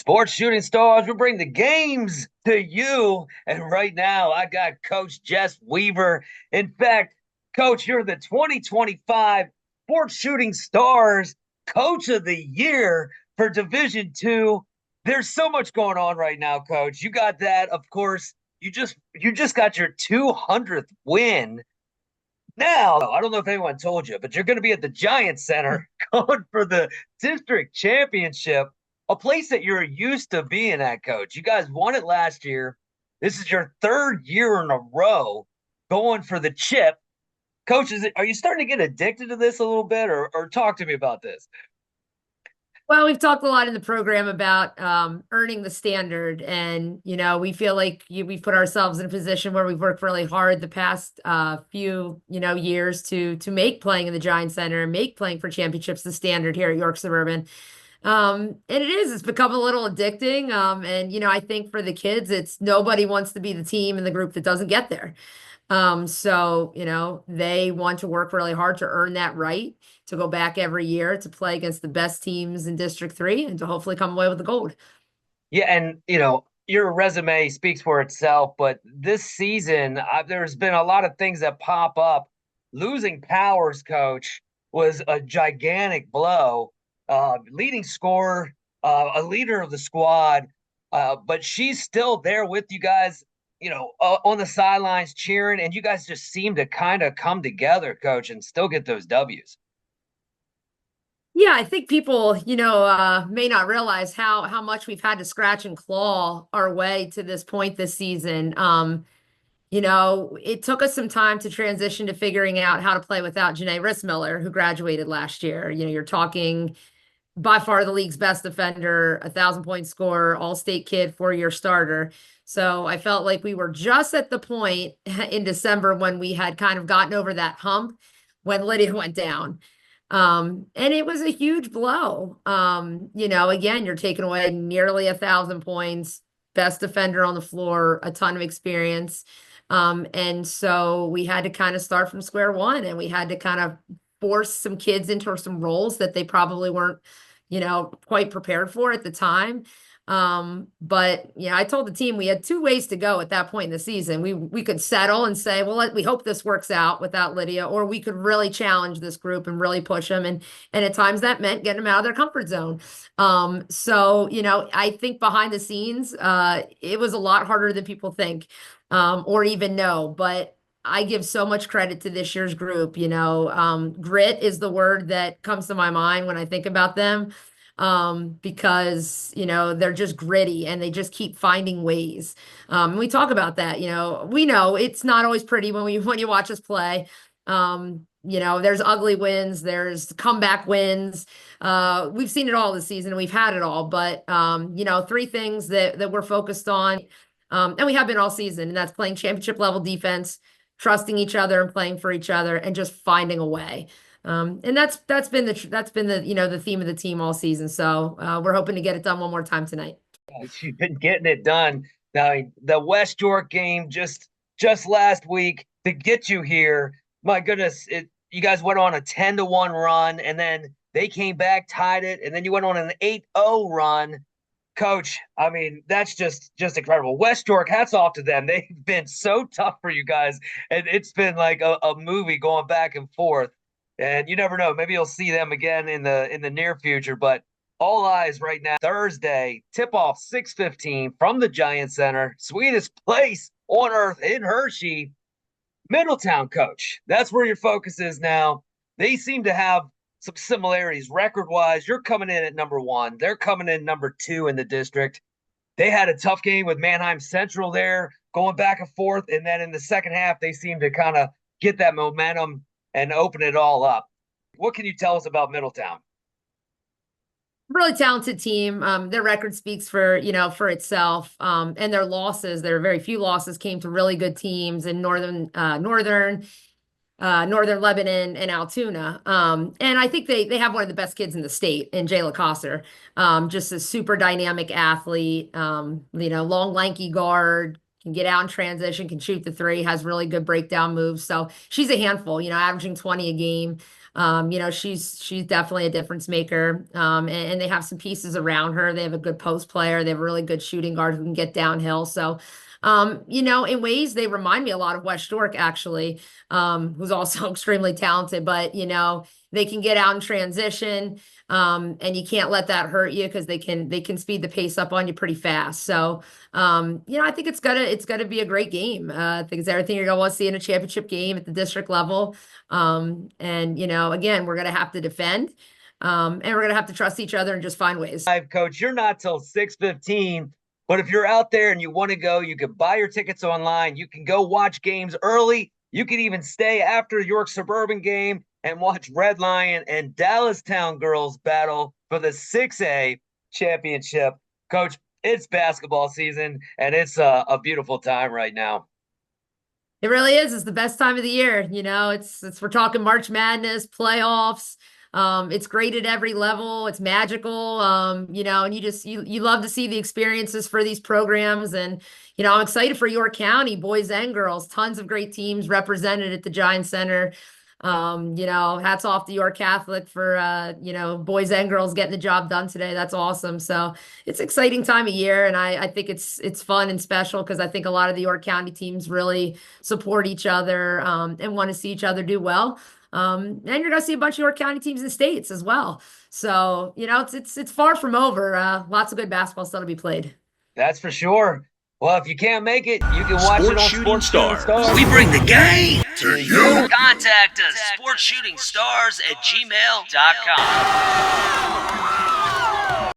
Sports Shooting Stars, we bring the games to you. And right now, I got Coach Jess Weaver. In fact, Coach, you're the 2025 Sports Shooting Stars Coach of the Year for Division Two. There's so much going on right now, Coach. You got that, of course. You just got your 200th win. Now, I don't know if anyone told you, but you're going to be at the Giant Center going for the district championship, a place that you're used to being at, Coach. You guys won it last year. This is your third year in a row going for the chip. Coach, are you starting to get addicted to this a little bit, or talk to me about this? Well, we've talked a lot in the program about earning the standard, and we feel like we've put ourselves in a position where we've worked really hard the past few years to make playing in the Giant Center and make playing for championships the standard here at York Suburban. And it's become a little addicting. And I think for the kids, it's nobody wants to be the team in the group that doesn't get there. So they want to work really hard to earn that right to go back every year to play against the best teams in District 3 and to hopefully come away with the gold. Yeah, and your resume speaks for itself, but this season there's been a lot of things that pop up. Losing Powers, coach, was a gigantic blow. Leading scorer, a leader of the squad, but she's still there with you guys. On the sidelines cheering, and you guys just seem to kind of come together, coach, and still get those W's. Yeah, I think people, may not realize how much we've had to scratch and claw our way to this point this season. It took us some time to transition to figuring out how to play without Janae Rissmiller, who graduated last year. You're talking by far the league's best defender, 1,000-point scorer, all-state kid, four-year starter. So I felt like we were just at the point in December when we had kind of gotten over that hump when Lydia went down. And it was a huge blow. Again, you're taking away nearly 1,000 points, best defender on the floor, a ton of experience. And so we had to kind of start from square one, and we had to kind of force some kids into some roles that they probably weren't, quite prepared for at the time. But I told the team we had two ways to go at that point in the season. We could settle and say, well, we hope this works out without Lydia, or we could really challenge this group and really push them. And at times that meant getting them out of their comfort zone. So I think behind the scenes, it was a lot harder than people think, or even know. But I give so much credit to this year's group. Grit is the word that comes to my mind when I think about them, because they're just gritty and they just keep finding ways. We talk about that. We know it's not always pretty when you watch us play. There's ugly wins, there's comeback wins. We've seen it all this season. We've had it all, but three things that we're focused on, and we have been all season, and that's playing championship level defense, trusting each other and playing for each other, and just finding a way. And that's been the theme of the team all season. So we're hoping to get it done one more time tonight. She's been getting it done. Now, the West York game just last week to get you here. My goodness, you guys went on a 10-1 run, and then they came back, tied it, and then you went on an 8-0 run. Coach, I mean, that's just incredible. West York, hats off to them. They've been so tough for you guys, and it's been like a movie going back and forth. And you never know, maybe you'll see them again in the near future. But all eyes right now, Thursday, tip off 6:15 from the Giant Center, sweetest place on earth in Hershey, Middletown, coach. That's where your focus is now. They seem to have some similarities record wise. You're coming in at number one. They're coming in number two in the district. They had a tough game with Manheim Central there, going back and forth. And then in the second half, they seemed to kind of get that momentum and open it all up. What can you tell us about Middletown? Really talented team. Their record speaks for itself. And their losses, their very few losses came to really good teams in Northern Lebanon and Altoona. And I think they have one of the best kids in the state in Jayla Kosser. Just a super dynamic athlete, long, lanky guard, can get out in transition, can shoot the three, has really good breakdown moves. So she's a handful, averaging 20 a game. She's definitely a difference maker. And they have some pieces around her. They have a good post player. They have a really good shooting guard who can get downhill. So, in ways they remind me a lot of West York, actually, who's also extremely talented. But they can get out in transition, and you can't let that hurt you because they can speed the pace up on you pretty fast. So, I think it's gonna be a great game. I think it's everything you're gonna want to see in a championship game at the district level. And again, we're gonna have to defend, and we're gonna have to trust each other and just find ways. Coach, you're not till 6:15, but if you're out there and you want to go, you can buy your tickets online. You can go watch games early. You can even stay after York Suburban game and watch Red Lion and Dallas Town girls battle for the 6A championship. Coach, it's basketball season, and it's a beautiful time right now. It really is. It's the best time of the year. It's we're talking March Madness, playoffs. It's great at every level. It's magical. And you love to see the experiences for these programs. And, I'm excited for York County, boys and girls, tons of great teams represented at the Giant Center. Hats off to York Catholic for, boys and girls getting the job done today. That's awesome. So it's an exciting time of year. And I think it's fun and special because I think a lot of the York County teams really support each other, and want to see each other do well. And you're going to see a bunch of York County teams in the States as well. So, it's far from over. Lots of good basketball still to be played. That's for sure. Well, if you can't make it, you can watch it on Sports Shooting Stars. We bring the game to you. Contact us, sportsshootingstars@gmail.com.